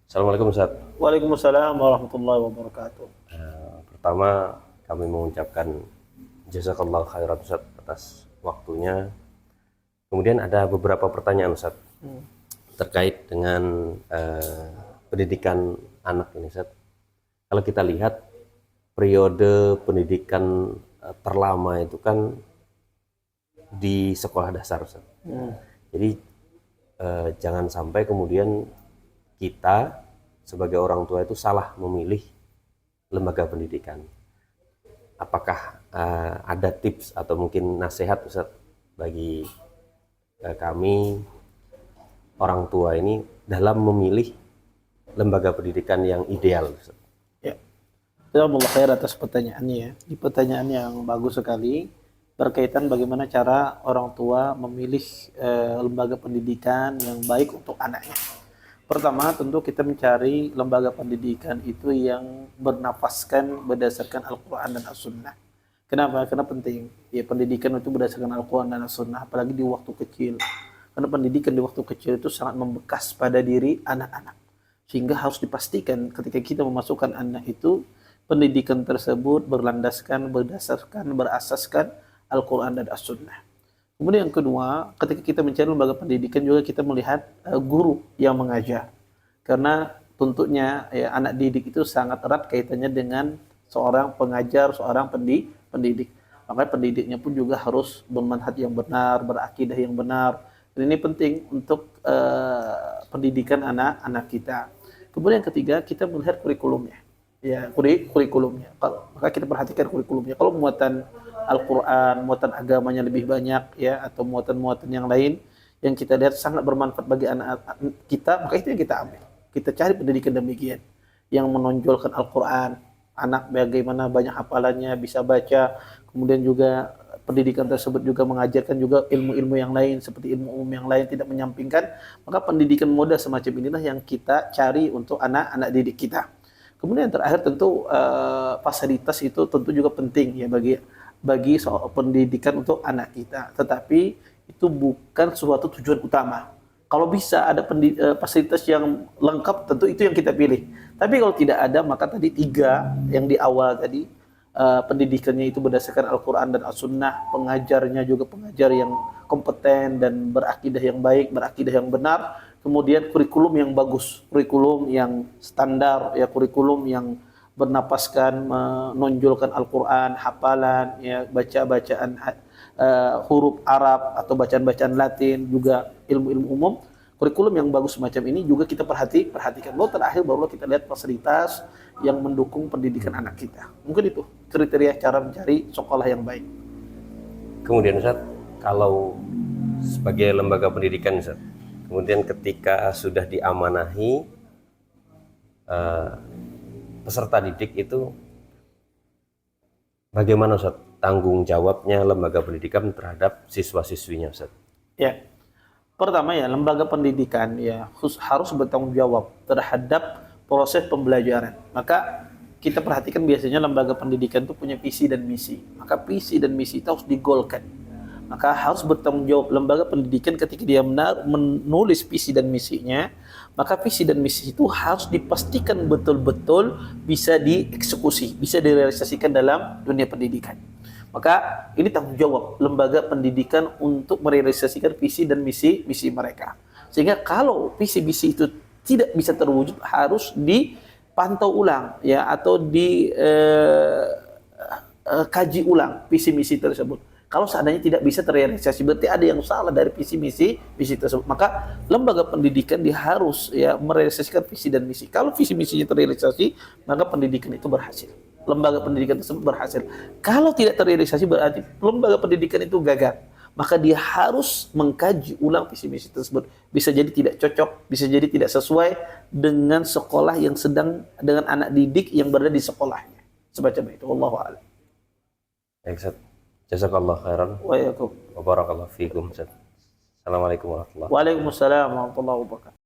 Assalamualaikum Ustaz. Waalaikumsalam warahmatullahi wabarakatuh. Pertama kami mengucapkan jazakallahu khairan Ustaz atas waktunya. Kemudian ada beberapa pertanyaan Ustaz terkait dengan pendidikan anak ini Ustaz. Kalau kita lihat periode pendidikan terlama itu kan di sekolah dasar Ustaz. Jadi jangan sampai kemudian kita sebagai orang tua itu salah memilih lembaga pendidikan. Apakah ada tips atau mungkin nasihat Ustaz bagi kami orang tua ini dalam memilih lembaga pendidikan yang ideal Ustaz? Ya, jazakallahu khair atas pertanyaannya ya. Ini pertanyaan yang bagus sekali berkaitan bagaimana cara orang tua memilih lembaga pendidikan yang baik untuk anaknya. Pertama, tentu kita mencari lembaga pendidikan itu yang bernafaskan berdasarkan Al-Quran dan As-Sunnah. Kenapa? Karena penting. Ya, pendidikan itu berdasarkan Al-Quran dan As-Sunnah, apalagi di waktu kecil. Karena pendidikan di waktu kecil itu sangat membekas pada diri anak-anak. Sehingga harus dipastikan ketika kita memasukkan anak itu, pendidikan tersebut berasaskan Al-Quran dan As-Sunnah. Kemudian yang kedua, ketika kita mencari lembaga pendidikan juga kita melihat guru yang mengajar. Karena tentunya ya, anak didik itu sangat erat kaitannya dengan seorang pengajar, seorang pendidik. Makanya pendidiknya pun juga harus bermanhaj yang benar, berakidah yang benar. Dan ini penting untuk pendidikan anak-anak kita. Kemudian yang ketiga, kita melihat kurikulumnya. Ya, kurikulumnya. Maka kita perhatikan kurikulumnya. Kalau muatan Al-Quran, muatan agamanya lebih banyak ya, atau muatan-muatan yang lain yang kita lihat sangat bermanfaat bagi anak kita, maka itu yang kita ambil. Kita cari pendidikan demikian yang menonjolkan Al-Quran, anak bagaimana banyak hafalannya, bisa baca, kemudian juga pendidikan tersebut juga mengajarkan juga ilmu-ilmu yang lain seperti ilmu umum yang lain, tidak menyampingkan. Maka pendidikan modal semacam inilah yang kita cari untuk anak-anak didik kita. Kemudian yang terakhir tentu fasilitas itu tentu juga penting ya bagi soal pendidikan untuk anak kita, tetapi itu bukan suatu tujuan utama. Kalau bisa ada fasilitas yang lengkap, tentu itu yang kita pilih. Tapi kalau tidak ada, maka tadi tiga yang di awal tadi, pendidikannya itu berdasarkan Al-Quran dan As-Sunnah, pengajarnya juga pengajar yang kompeten dan berakidah yang baik, berakidah yang benar, kemudian kurikulum yang bagus, kurikulum yang standar, ya kurikulum yang bernapaskan menonjolkan Al-Quran, hafalan, ya, baca-bacaan huruf Arab atau bacaan-bacaan Latin, juga ilmu-ilmu umum. Kurikulum yang bagus semacam ini juga kita perhatikan. Lalu terakhir barulah kita lihat fasilitas yang mendukung pendidikan anak kita. Mungkin itu kriteria cara mencari sekolah yang baik. Kemudian Ustaz, kalau sebagai lembaga pendidikan Ustaz, kemudian ketika sudah diamanahi peserta didik itu, bagaimana Ustaz tanggung jawabnya lembaga pendidikan terhadap siswa-siswinya Ustaz? Ya, pertama ya lembaga pendidikan ya harus bertanggung jawab terhadap proses pembelajaran. Maka kita perhatikan biasanya lembaga pendidikan itu punya visi dan misi. Maka visi dan misi itu harus digolkan. Maka harus bertanggung jawab lembaga pendidikan ketika dia menulis visi dan misinya. Maka visi dan misi itu harus dipastikan betul-betul bisa dieksekusi, bisa direalisasikan dalam dunia pendidikan. Maka ini tanggung jawab lembaga pendidikan untuk merealisasikan visi dan misi mereka. Sehingga kalau visi misi itu tidak bisa terwujud, harus dipantau ulang ya, atau dikaji ulang visi misi tersebut. Kalau seandainya tidak bisa terrealisasi, berarti ada yang salah dari visi misi tersebut. Maka lembaga pendidikan dia harus ya merealisasikan visi dan misi. Kalau visi misinya terrealisasi, maka pendidikan itu berhasil. Lembaga pendidikan tersebut berhasil. Kalau tidak terrealisasi, berarti lembaga pendidikan itu gagal. Maka dia harus mengkaji ulang visi misi tersebut. Bisa jadi tidak cocok, bisa jadi tidak sesuai dengan sekolah yang sedang, dengan anak didik yang berada di sekolahnya. Semacam itu. Wallahu a'lam. Ustaz, jazakallahu khairan Wa yakum. wa barakallahu fiikum Ustaz. Assalamualaikum warahmatullahi wabarakatuh. Waalaikumsalam warahmatullahi wabarakatuh.